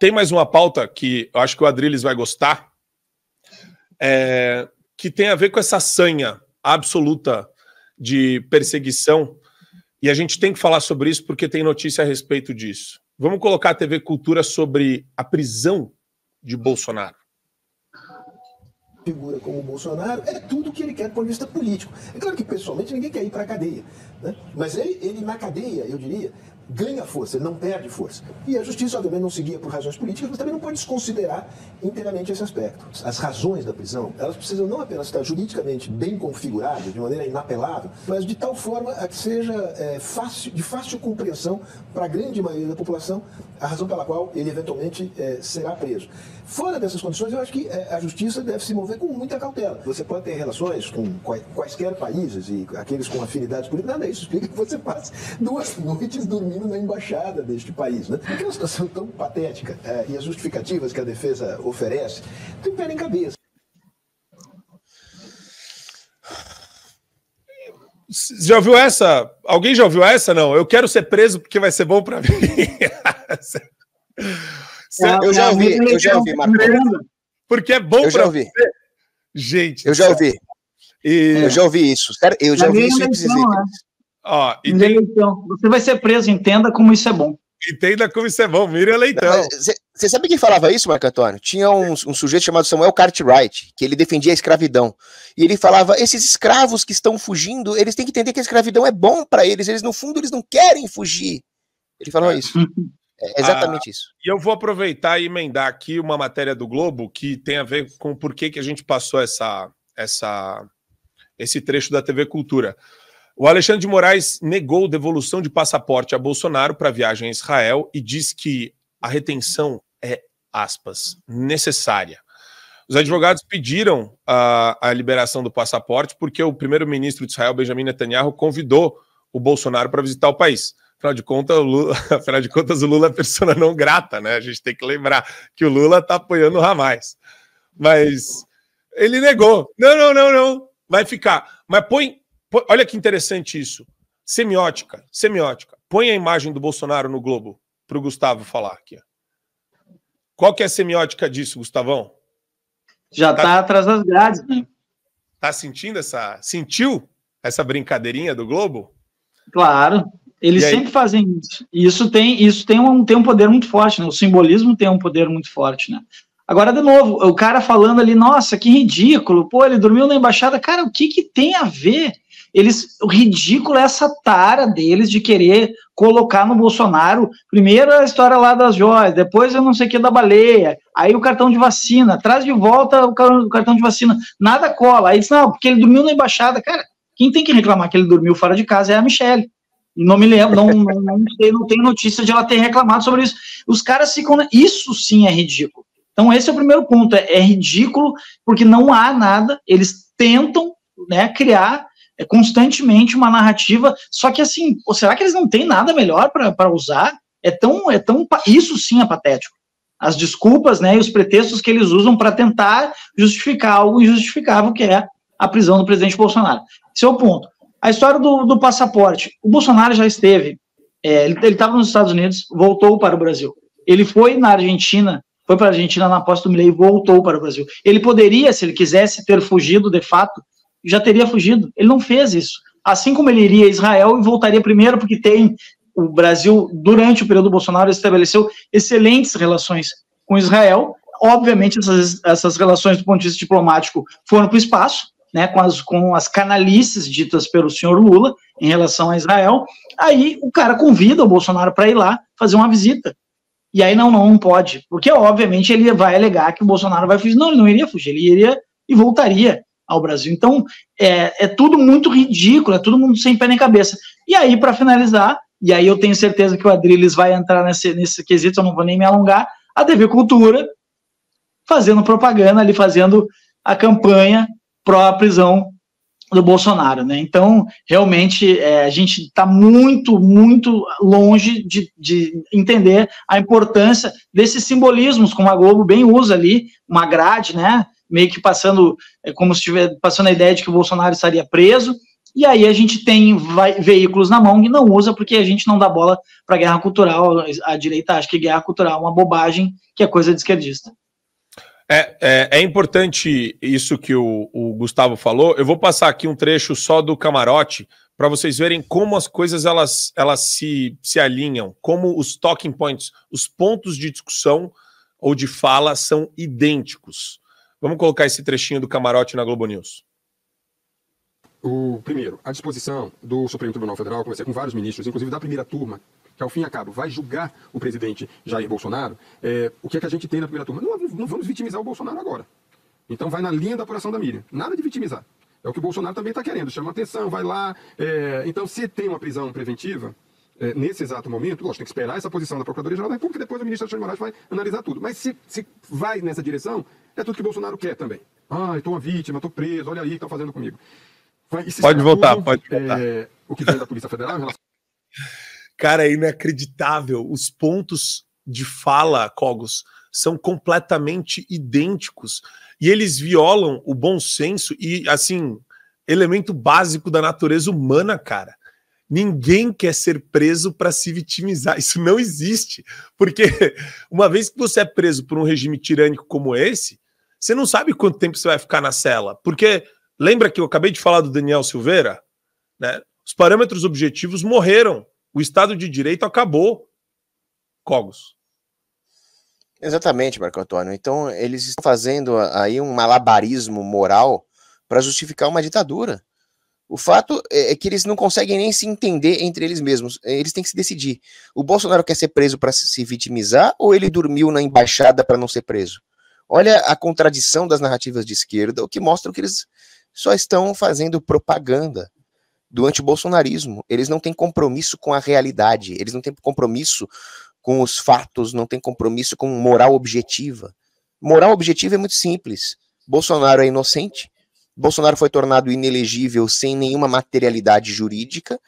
tem mais uma pauta que eu acho que o Adrilles vai gostar, que tem a ver com essa sanha absoluta de perseguição, e a gente tem que falar sobre isso porque tem notícia a respeito disso. Vamos colocar a TV Cultura sobre a prisão de Bolsonaro. Figura como o Bolsonaro é tudo que ele quer do ponto de vista político. É claro que, pessoalmente, ninguém quer ir para a cadeia, né? Mas ele na cadeia, eu diria, ganha força, ele não perde força. E a justiça, obviamente, não seguia por razões políticas, mas também não pode desconsiderar inteiramente esse aspecto. As razões da prisão, elas precisam não apenas estar juridicamente bem configuradas, de maneira inapelável, mas de tal forma a que seja de fácil compreensão para a grande maioria da população a razão pela qual ele eventualmente será preso. Fora dessas condições, eu acho que a justiça deve se mover com muita cautela. Você pode ter relações com quaisquer países e aqueles com afinidades políticas, nada, isso explica que você passe 2 noites dormindo na embaixada deste país, né? Porque é uma situação tão patética e as justificativas que a defesa oferece tem pé em cabeça. Já ouviu essa? Alguém já ouviu essa? Não, eu quero ser preso porque vai ser bom para mim. Eu já ouvi, Marco. Porque é bom para você. Gente, eu já ouvi. Eu já ouvi isso. Eu já ouvi isso Então, você vai ser preso, entenda como isso é bom. Entenda como isso é bom, Miriam Leitão. Você sabe quem falava isso, Marco Antônio? Tinha um sujeito chamado Samuel Cartwright, que ele defendia a escravidão. E ele falava, esses escravos que estão fugindo, eles têm que entender que a escravidão é bom para eles, no fundo, eles não querem fugir. Ele falou isso. É exatamente isso. E eu vou aproveitar e emendar aqui uma matéria do Globo que tem a ver com por que a gente passou esse trecho da TV Cultura. O Alexandre de Moraes negou devolução de passaporte a Bolsonaro para viagem a Israel e diz que a retenção é, aspas, necessária. Os advogados pediram a liberação do passaporte porque o primeiro-ministro de Israel, Benjamin Netanyahu, convidou o Bolsonaro para visitar o país. Afinal de contas, o Lula é persona não grata, né? A gente tem que lembrar que o Lula está apoiando o Hamas. Mas ele negou. Não. Vai ficar. Mas olha que interessante isso. Semiótica. Põe a imagem do Bolsonaro no Globo para o Gustavo falar aqui. Qual que é a semiótica disso, Gustavão? Já tá atrás das grades, né? Tá sentindo sentiu essa brincadeirinha do Globo? Claro. Eles sempre fazem isso. E isso tem um poder muito forte, né? O simbolismo tem um poder muito forte, né? Agora, de novo, o cara falando ali, nossa, que ridículo, pô, ele dormiu na embaixada. Cara, o que tem a ver? O ridículo é essa tara deles de querer colocar no Bolsonaro, primeiro a história lá das joias, depois eu não sei o que da baleia, aí o cartão de vacina, traz de volta o cartão de vacina, nada cola. Aí diz, não, porque ele dormiu na embaixada. Cara, quem tem que reclamar que ele dormiu fora de casa é a Michelle. Não me lembro, não tenho notícia de ela ter reclamado sobre isso. Os caras ficam... Isso sim é ridículo. Então esse é o primeiro ponto, é ridículo porque não há nada, eles tentam, né, criar constantemente uma narrativa, só que assim, será que eles não têm nada melhor para usar? Isso sim é patético. As desculpas, né, e os pretextos que eles usam para tentar justificar algo injustificável, que é a prisão do presidente Bolsonaro. Esse é o ponto. A história do passaporte. O Bolsonaro já esteve, ele estava nos Estados Unidos, voltou para o Brasil. Ele foi na Argentina, foi para a Argentina na posse do Milei e voltou para o Brasil. Ele poderia, se ele quisesse ter fugido de fato, já teria fugido. Ele não fez isso. Assim como ele iria a Israel e voltaria primeiro, porque o Brasil, durante o período do Bolsonaro, estabeleceu excelentes relações com Israel. Obviamente, essas relações do ponto de vista diplomático foram para o espaço, né, com as canalices ditas pelo senhor Lula em relação a Israel. Aí o cara convida o Bolsonaro para ir lá fazer uma visita. E aí não pode, porque obviamente ele vai alegar que o Bolsonaro vai fugir. Não, ele não iria fugir, ele iria e voltaria ao Brasil. Então é tudo muito ridículo, é todo mundo sem pé nem cabeça. E aí, para finalizar, e aí eu tenho certeza que o Adrilles vai entrar nesse quesito, eu não vou nem me alongar, a TV Cultura fazendo propaganda ali, fazendo a campanha pró-prisão do Bolsonaro, né? Então, realmente, a gente está muito, muito longe de entender a importância desses simbolismos, como a Globo bem usa ali, uma grade, né? Meio que passando, como se estivesse passando a ideia de que o Bolsonaro estaria preso, e aí a gente tem veículos na mão e não usa porque a gente não dá bola para guerra cultural. A direita acha que guerra cultural é uma bobagem, que é coisa de esquerdista. É importante isso que o Gustavo falou. Eu vou passar aqui um trecho só do camarote para vocês verem como as coisas elas se alinham, como os talking points, os pontos de discussão ou de fala são idênticos. Vamos colocar esse trechinho do camarote na Globo News. O primeiro, a disposição do Supremo Tribunal Federal, conversei com vários ministros, inclusive da primeira turma, que ao fim e ao cabo vai julgar o presidente Jair Bolsonaro. O que é que a gente tem na primeira turma? Não vamos vitimizar o Bolsonaro agora. Então vai na linha da apuração da Miriam. Nada de vitimizar. É o que o Bolsonaro também está querendo. Chama atenção, vai lá. Então, se tem uma prisão preventiva, nesse exato momento, lógico, tem que esperar essa posição da Procuradoria-Geral da República, depois o ministro Alexandre de Moraes vai analisar tudo. Mas se vai nessa direção, é tudo que o Bolsonaro quer também. Eu estou uma vítima, estou preso, olha aí o que estão fazendo comigo. Pode voltar, pode voltar. O que vem da Polícia Federal em relação... Cara, é inacreditável. Os pontos de fala, Cogos, são completamente idênticos. E eles violam o bom senso e, assim, elemento básico da natureza humana, cara. Ninguém quer ser preso para se vitimizar. Isso não existe. Porque uma vez que você é preso por um regime tirânico como esse, você não sabe quanto tempo você vai ficar na cela. Porque, lembra que eu acabei de falar do Daniel Silveira? Né? Os parâmetros objetivos morreram. O Estado de Direito acabou. Cogos. Exatamente, Marco Antônio. Então, eles estão fazendo aí um malabarismo moral para justificar uma ditadura. O fato é que eles não conseguem nem se entender entre eles mesmos. Eles têm que se decidir. O Bolsonaro quer ser preso para se vitimizar ou ele dormiu na embaixada para não ser preso? Olha a contradição das narrativas de esquerda, o que mostra que eles só estão fazendo propaganda do antibolsonarismo. Eles não têm compromisso com a realidade, eles não têm compromisso com os fatos, não têm compromisso com moral objetiva. Moral objetiva é muito simples. Bolsonaro é inocente, Bolsonaro foi tornado inelegível sem nenhuma materialidade jurídica,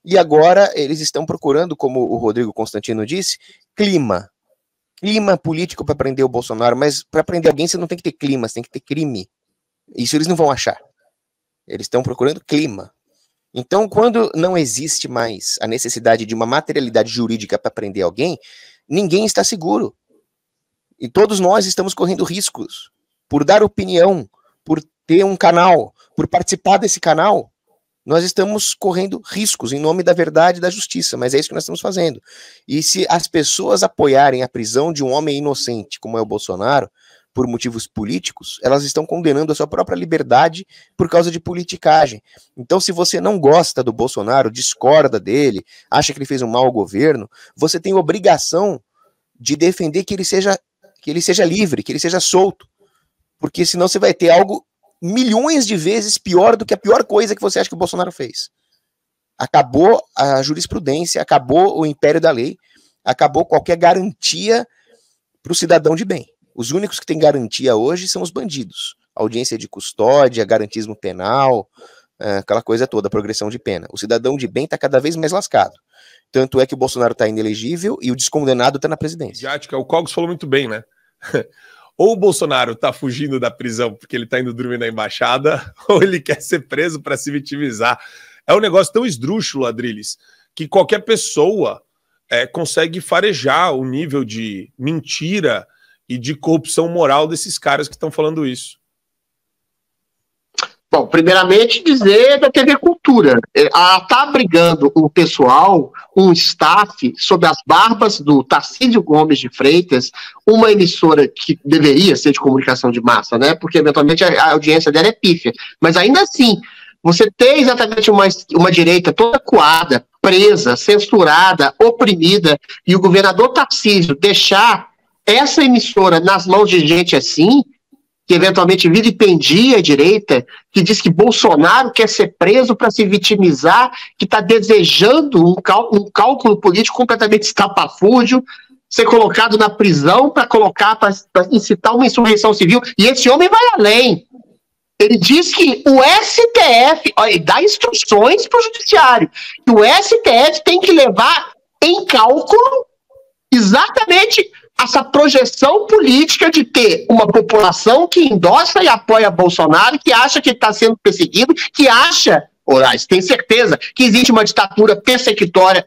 e agora eles estão procurando, como o Rodrigo Constantino disse, clima político para prender o Bolsonaro, mas para prender alguém você não tem que ter clima, você tem que ter crime. Isso eles não vão achar. Eles estão procurando clima. Então, quando não existe mais a necessidade de uma materialidade jurídica para prender alguém, ninguém está seguro. E todos nós estamos correndo riscos por dar opinião, por ter um canal, por participar desse canal. Nós estamos correndo riscos em nome da verdade e da justiça, mas é isso que nós estamos fazendo. E se as pessoas apoiarem a prisão de um homem inocente, como é o Bolsonaro, por motivos políticos, elas estão condenando a sua própria liberdade por causa de politicagem. Então, se você não gosta do Bolsonaro, discorda dele, acha que ele fez um mau governo, você tem obrigação de defender que ele seja livre, que ele seja solto. Porque senão você vai ter algo milhões de vezes pior do que a pior coisa que você acha que o Bolsonaro fez. Acabou a jurisprudência, acabou o império da lei, acabou qualquer garantia para o cidadão de bem. Os únicos que têm garantia hoje são os bandidos. Audiência de custódia, garantismo penal, aquela coisa toda, progressão de pena. O cidadão de bem está cada vez mais lascado. Tanto é que o Bolsonaro está inelegível e o descondenado está na presidência. O Cogos falou muito bem, né? Ou o Bolsonaro está fugindo da prisão porque ele está indo dormir na embaixada, ou ele quer ser preso para se vitimizar. É um negócio tão esdrúxulo, Adriles, que qualquer pessoa consegue farejar o nível de mentira e de corrupção moral desses caras que estão falando isso. Bom, primeiramente dizer da TV Cultura. Ela está abrigando o pessoal, um staff, sob as barbas do Tarcísio Gomes de Freitas, uma emissora que deveria ser de comunicação de massa, né? Porque eventualmente a audiência dela é pífia. Mas ainda assim, você tem exatamente uma direita toda coada, presa, censurada, oprimida, e o governador Tarcísio deixar essa emissora nas mãos de gente assim, que eventualmente vilipendia a direita, que diz que Bolsonaro quer ser preso para se vitimizar, que está desejando um cálculo político completamente estapafúrdio, ser colocado na prisão para incitar uma insurreição civil. E esse homem vai além. Ele diz que o STF, ele dá instruções para o judiciário, que o STF tem que levar em cálculo exatamente essa projeção política de ter uma população que endossa e apoia Bolsonaro, que acha que está sendo perseguido, que acha, Horácio, tem certeza que existe uma ditadura persecutória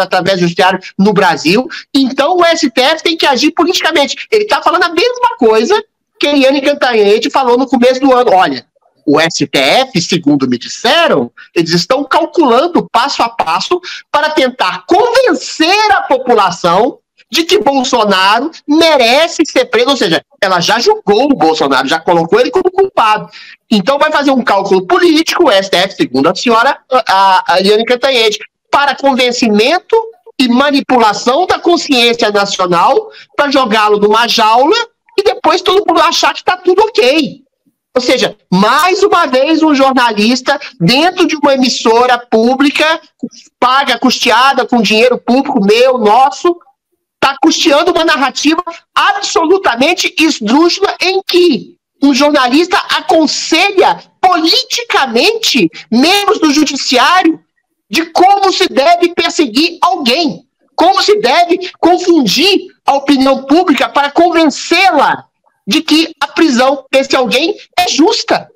através do judiciário no Brasil, então o STF tem que agir politicamente. Ele está falando a mesma coisa que Eliane Cantanhede falou no começo do ano. Olha, o STF, segundo me disseram, eles estão calculando passo a passo para tentar convencer a população de que Bolsonaro merece ser preso, ou seja, ela já julgou o Bolsonaro, já colocou ele como culpado. Então vai fazer um cálculo político, o STF, segundo a senhora, a Eliane Cantanhede, para convencimento e manipulação da consciência nacional para jogá-lo numa jaula e depois todo mundo achar que está tudo ok. Ou seja, mais uma vez um jornalista dentro de uma emissora pública, paga, custeada com dinheiro público, meu, nosso, está custeando uma narrativa absolutamente esdrúxula em que um jornalista aconselha politicamente membros do judiciário de como se deve perseguir alguém, como se deve confundir a opinião pública para convencê-la de que a prisão desse alguém é justa.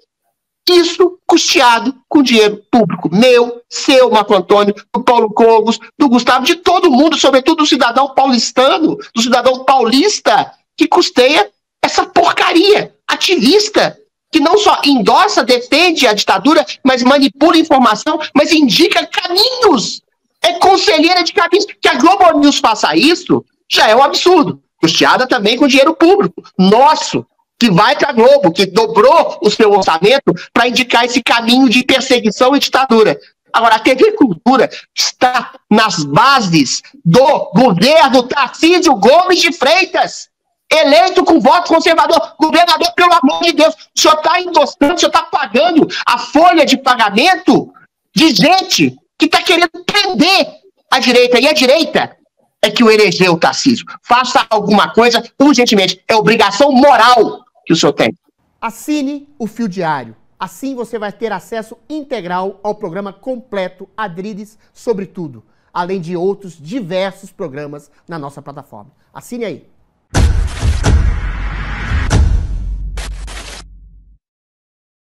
Isso custeado com dinheiro público. Meu, seu, Marco Antônio, do Paulo Cogos, do Gustavo, de todo mundo, sobretudo do cidadão paulistano, do cidadão paulista, que custeia essa porcaria ativista, que não só endossa, defende a ditadura, mas manipula informação, mas indica caminhos. É conselheira de caminhos. Que a Globo News faça isso, já é um absurdo. Custeada também com dinheiro público. Nosso, que vai para a Globo, que dobrou o seu orçamento para indicar esse caminho de perseguição e ditadura. Agora, a TV Cultura está nas bases do governo Tarcísio Gomes de Freitas, eleito com voto conservador. Governador, pelo amor de Deus, o senhor está endossando, o senhor está pagando a folha de pagamento de gente que está querendo prender a direita. E a direita é que o elegeu o Tarcísio. Faça alguma coisa urgentemente. É obrigação moral que o senhor tem. Assine o Fio Diário. Assim você vai ter acesso integral ao programa completo Adriles sobre tudo, além de outros diversos programas na nossa plataforma. Assine aí.